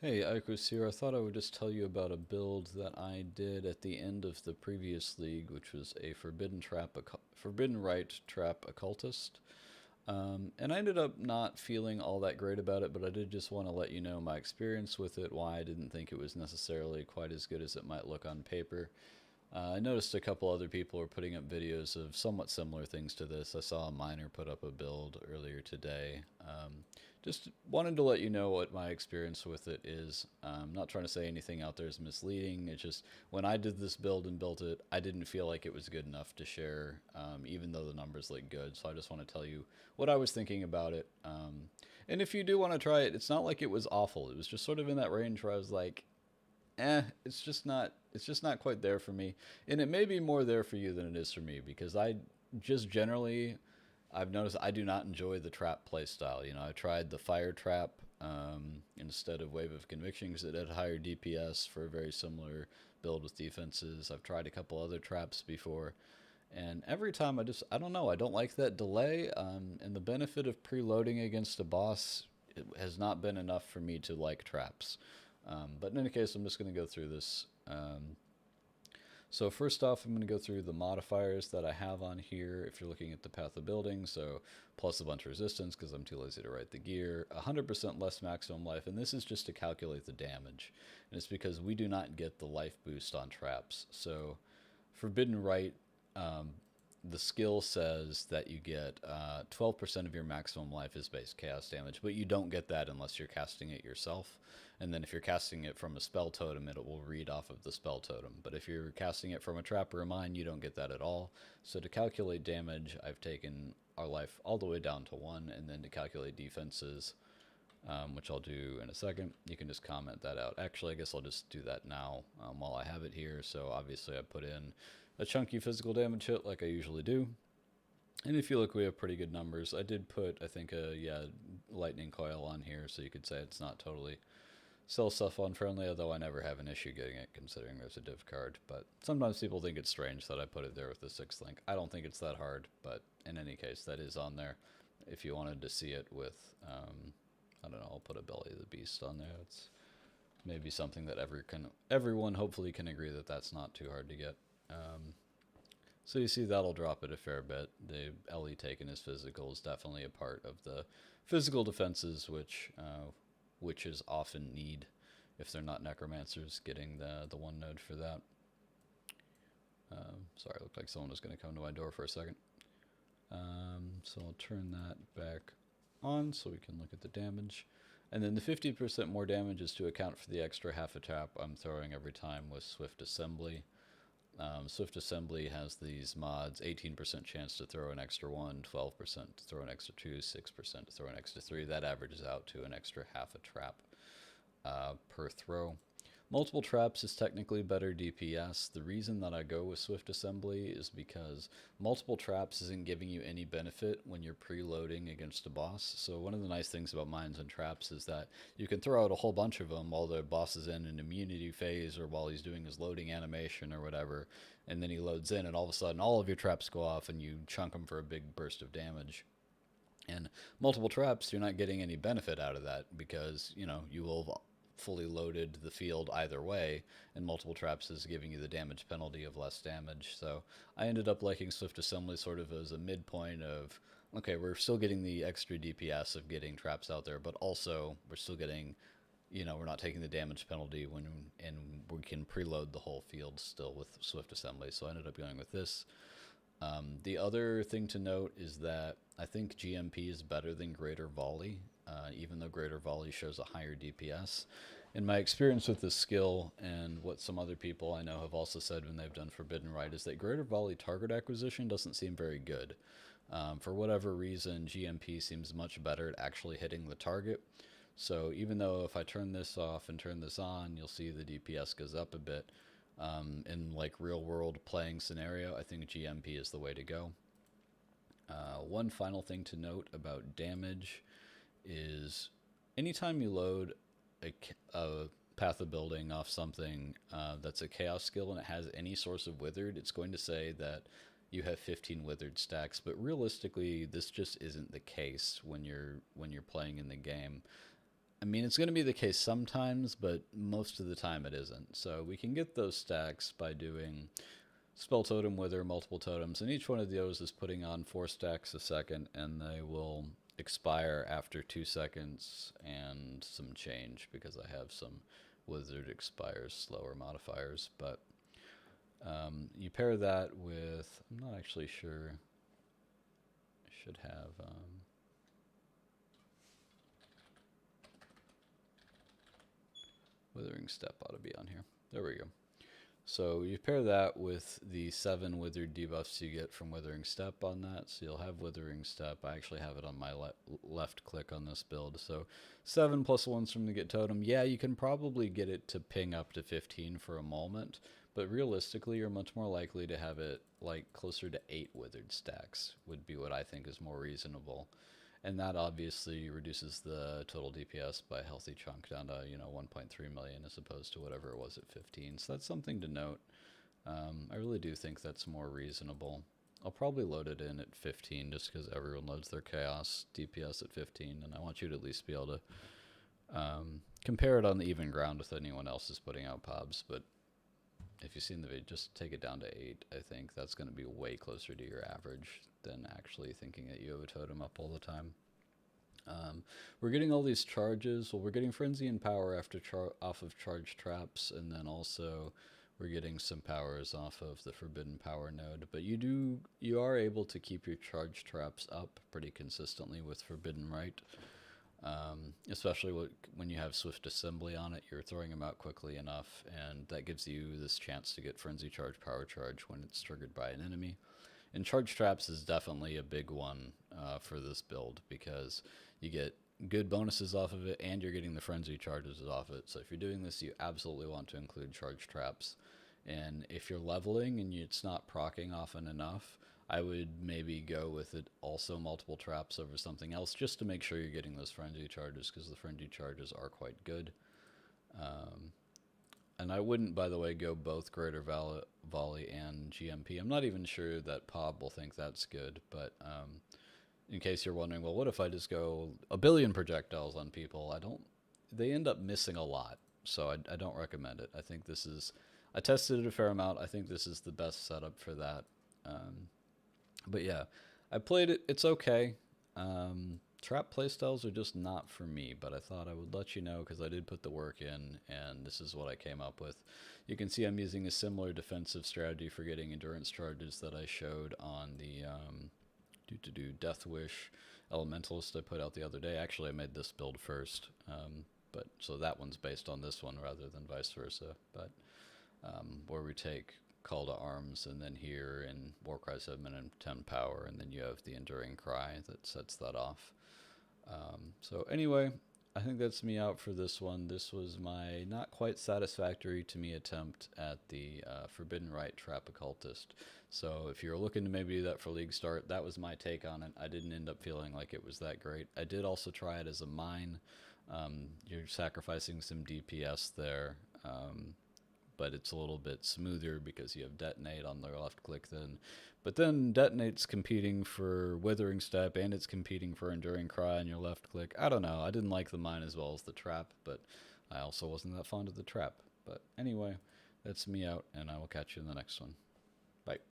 Hey, Icarus here. I thought I would just tell you about a build that I did at the end of the previous league, which was a Forbidden Rite Trap Occultist. And I ended up not feeling all that great about it, but I did just want to let you know my experience with it, why I didn't think it was necessarily quite as good as it might look on paper. I noticed a couple other people were putting up videos of somewhat similar things to this. I saw a miner put up a build earlier today. Just wanted to let you know what my experience with it is. Not trying to say anything out there is misleading. It's just when I did this build and built it, I didn't feel like it was good enough to share, even though the numbers look good. So I just want to tell you what I was thinking about it. And if you do want to try it, it's not like it was awful. It was just sort of in that range where I was like, it's just not quite there for me. And it may be more there for you than it is for me because I just generally I've noticed I do not enjoy the trap playstyle. I tried the fire trap instead of Wave of Conviction because it had higher DPS for a very similar build with defenses. I've tried a couple other traps before, and every time I don't know, I don't like that delay. And the benefit of preloading against a boss it has not been enough for me to like traps. But in any case, I'm just going to go through this. So first off, I'm going to go through the modifiers that I have on here if you're looking at the path of building. So plus a bunch of resistance because I'm too lazy to write the gear, 100% less maximum life, and this is just to calculate the damage. And it's because we do not get the life boost on traps. So Forbidden Rite, um, the skill says that you get 12% of your maximum life is base chaos damage, but you don't get that unless you're casting it yourself. And then if you're casting it from a spell totem, it will read off of the spell totem. But if you're casting it from a trap or a mine, you don't get that at all. So to calculate damage, I've taken our life all the way down to 1, and then to calculate defenses, which I'll do in a second, you can just comment that out. Actually, I guess I'll just do that now while I have it here. So obviously I put in a chunky physical damage hit like I usually do. And if you look, we have pretty good numbers. I did put, I think, lightning coil on here, so you could say it's not totally sell stuff unfriendly, although I never have an issue getting it considering there's a div card. But sometimes people think it's strange that I put it there with the sixth link. I don't think it's that hard, but in any case, that is on there. If you wanted to see it with, I don't know, I'll put a Belly of the Beast on there. It's maybe something that everyone hopefully can agree that that's not too hard to get. So you see that'll drop it a fair bit. The LE taken as physical is definitely a part of the physical defenses, which is often need if they're not necromancers, getting the one node for that. Sorry, it looked like someone was going to come to my door for a second. So I'll turn that back on so we can look at the damage. And then the 50% more damage is to account for the extra half a tap I'm throwing every time with Swift Assembly. Swift Assembly has these mods: 18% chance to throw an extra 1, 12% to throw an extra 2, 6% to throw an extra 3. That averages out to an extra half a trap per throw. Multiple traps is technically better DPS. The reason that I go with Swift Assembly is because multiple traps isn't giving you any benefit when you're preloading against a boss. So one of the nice things about mines and traps is that you can throw out a whole bunch of them while the boss is in an immunity phase or while he's doing his loading animation or whatever, and then he loads in and all of a sudden all of your traps go off and you chunk them for a big burst of damage. And multiple traps, you're not getting any benefit out of that because, you will have fully loaded the field either way, and multiple traps is giving you the damage penalty of less damage. So I ended up liking Swift Assembly sort of as a midpoint of, okay, we're still getting the extra DPS of getting traps out there, but also we're still getting, we're not taking the damage penalty and we can preload the whole field still with Swift Assembly. So I ended up going with this. The other thing to note is that I think GMP is better than Greater Volley, even though Greater Volley shows a higher DPS. In my experience with this skill, and what some other people I know have also said when they've done Forbidden Rite, is that Greater Volley target acquisition doesn't seem very good. For whatever reason, GMP seems much better at actually hitting the target. So even though if I turn this off and turn this on, you'll see the DPS goes up a bit. In like real world playing scenario, I think GMP is the way to go. One final thing to note about damage is anytime you load a path of building off something that's a chaos skill and it has any source of withered, it's going to say that you have 15 withered stacks, but realistically this just isn't the case when you're playing in the game. I mean, it's going to be the case sometimes, but most of the time it isn't. So we can get those stacks by doing spell totem, wither, multiple totems, and each one of those is putting on 4 stacks a second, and they will expire after 2 seconds and some change because I have some withered expires slower modifiers. But you pair that with, I'm not actually sure, I should have withering step ought to be on here. There we go. So you pair that with the 7 withered debuffs you get from Withering Step on that. So you'll have Withering Step. I actually have it on my left click on this build. So 7 plus 1s from the Get Totem. Yeah, you can probably get it to ping up to 15 for a moment. But realistically, you're much more likely to have it like closer to 8 withered stacks would be what I think is more reasonable. And that obviously reduces the total DPS by a healthy chunk down to, 1.3 million as opposed to whatever it was at 15. So that's something to note. I really do think that's more reasonable. I'll probably load it in at 15 just because everyone loads their chaos DPS at 15, and I want you to at least be able to compare it on the even ground with anyone else is putting out pobs. But if you've seen the video, just take it down to 8. I think that's going to be way closer to your average than actually thinking that you have a totem up all the time. We're getting all these charges. Well, we're getting Frenzy and Power after off of Charge Traps, and then also we're getting some powers off of the Forbidden Power node. But you are able to keep your Charge Traps up pretty consistently with Forbidden Rite. Especially when you have Swift Assembly on it, you're throwing them out quickly enough, and that gives you this chance to get Frenzy Charge, Power Charge when it's triggered by an enemy. And Charge Traps is definitely a big one for this build because you get good bonuses off of it and you're getting the Frenzy Charges off it. So if you're doing this, you absolutely want to include Charge Traps. And if you're leveling and it's not proccing often enough, I would maybe go with it also multiple traps over something else just to make sure you're getting those Frenzy Charges because the Frenzy Charges are quite good. And I wouldn't, by the way, go both Greater Volley and GMP. I'm not even sure that Pob will think that's good, but in case you're wondering, well, what if I just go a billion projectiles on people? They end up missing a lot, so I don't recommend it. I think I tested it a fair amount. I think this is the best setup for that. But yeah, I played it. It's okay. Trap playstyles are just not for me, but I thought I would let you know because I did put the work in, and this is what I came up with. You can see I'm using a similar defensive strategy for getting endurance charges that I showed on the Death Wish Elementalist I put out the other day. Actually, I made this build first, but so that one's based on this one rather than vice versa. But where we take Call to Arms, and then here in Warcry 7 and 10 power, and then you have the Enduring Cry that sets that off. So anyway, I think that's me out for this one. This was my not quite satisfactory to me attempt at the Forbidden Rite Trap Occultist. So if you're looking to maybe do that for League Start, that was my take on it. I didn't end up feeling like it was that great. I did also try it as a mine. You're sacrificing some DPS there. But it's a little bit smoother because you have Detonate on the left click then. But then Detonate's competing for Withering Step and it's competing for Enduring Cry on your left click. I don't know. I didn't like the mine as well as the trap, but I also wasn't that fond of the trap. But anyway, that's me out, and I will catch you in the next one.